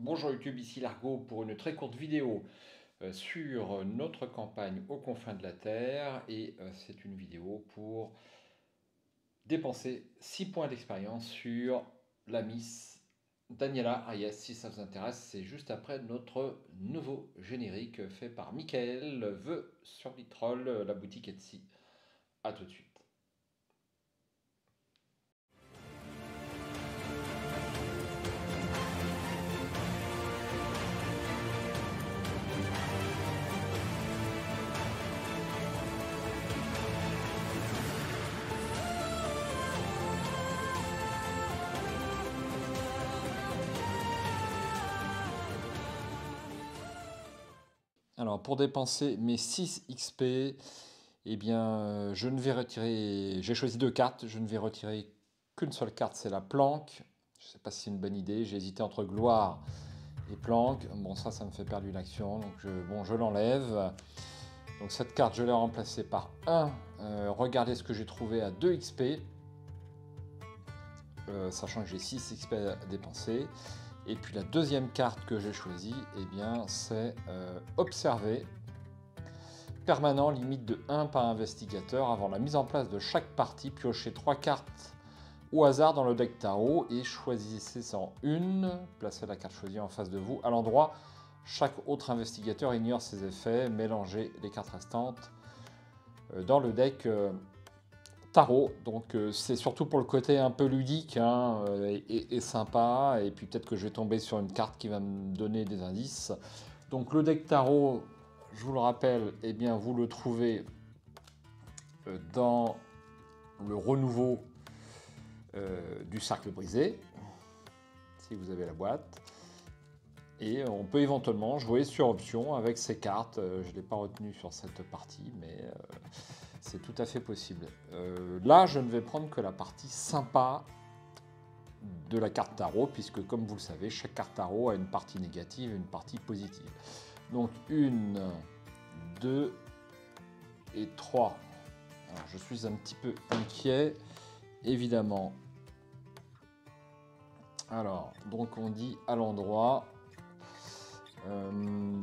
Bonjour YouTube, ici Largo pour une très courte vidéo sur notre campagne aux confins de la Terre et c'est une vidéo pour dépenser 6 points d'expérience sur la Miss Daniela Hayes. Si ça vous intéresse, c'est juste après notre nouveau générique fait par Michael Vœux sur Vitrolles, la boutique Etsy. A tout de suite. Alors, pour dépenser mes 6 XP, eh bien, je ne vais retirer... J'ai choisi 2 cartes, je ne vais retirer qu'une seule carte, c'est la planque. Je ne sais pas si c'est une bonne idée, j'ai hésité entre gloire et planque. Bon, ça me fait perdre une action, donc je l'enlève. Donc cette carte, je l'ai remplacée par 1. Regardez ce que j'ai trouvé à 2 XP, sachant que j'ai 6 XP à dépenser. Et puis la deuxième carte que j'ai choisie, eh bien, c'est observer. Permanent, limite de 1 par investigateur. Avant la mise en place de chaque partie, piochez 3 cartes au hasard dans le deck tarot et choisissez en une. Placez la carte choisie en face de vous à l'endroit. Chaque autre investigateur ignore ses effets. Mélangez les cartes restantes dans le deck tarot. Donc c'est surtout pour le côté un peu ludique hein, et sympa. Et puis peut-être que je vais tomber sur une carte qui va me donner des indices. Donc le deck tarot, je vous le rappelle, eh bien, vous le trouvez dans le renouveau du cercle brisé, si vous avez la boîte. Et on peut éventuellement jouer sur option avec ces cartes. Je ne l'ai pas retenu sur cette partie, mais c'est tout à fait possible. Là, je ne vais prendre que la partie sympa de la carte tarot, puisque comme vous le savez, chaque carte tarot a une partie négative et une partie positive. Donc 1, 2 et 3. Alors, je suis un petit peu inquiet, évidemment. Alors, donc on dit à l'endroit,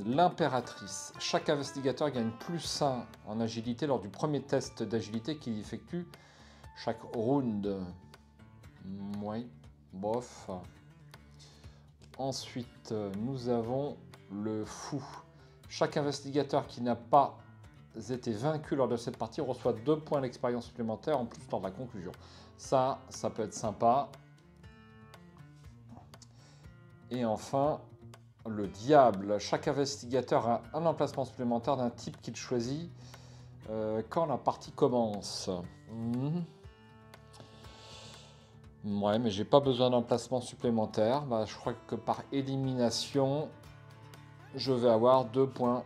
l'impératrice. Chaque investigateur gagne +1 en agilité lors du premier test d'agilité qu'il effectue chaque round. Oui, bof. Ensuite, nous avons le fou. Chaque investigateur qui n'a pas été vaincu lors de cette partie reçoit 2 points d'expérience supplémentaires en plus lors de la conclusion. Ça peut être sympa. Et enfin, le diable. Chaque investigateur a un emplacement supplémentaire d'un type qu'il choisit quand la partie commence. Ouais, mais j'ai pas besoin d'emplacement supplémentaire. Bah, je crois que par élimination, je vais avoir 2 points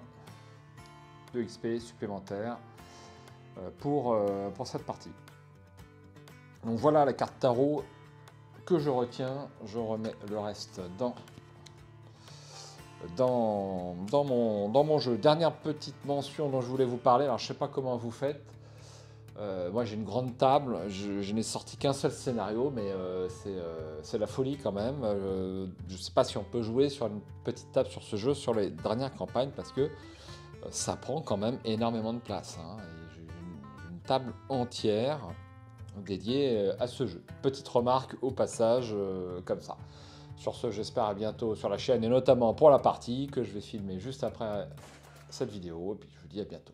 de XP supplémentaires pour cette partie. Donc voilà la carte tarot que je retiens. Je remets le reste dans mon jeu. Dernière petite mention dont je voulais vous parler. Alors je sais pas comment vous faites. Moi j'ai une grande table, je n'ai sorti qu'un seul scénario, mais c'est la folie quand même. Je ne sais pas si on peut jouer sur une petite table sur ce jeu sur les dernières campagnes, parce que ça prend quand même énormément de place. Hein, et j'ai une table entière dédiée à ce jeu. Petite remarque au passage, comme ça. Sur ce, j'espère à bientôt sur la chaîne, et notamment pour la partie que je vais filmer juste après cette vidéo. Et puis je vous dis à bientôt.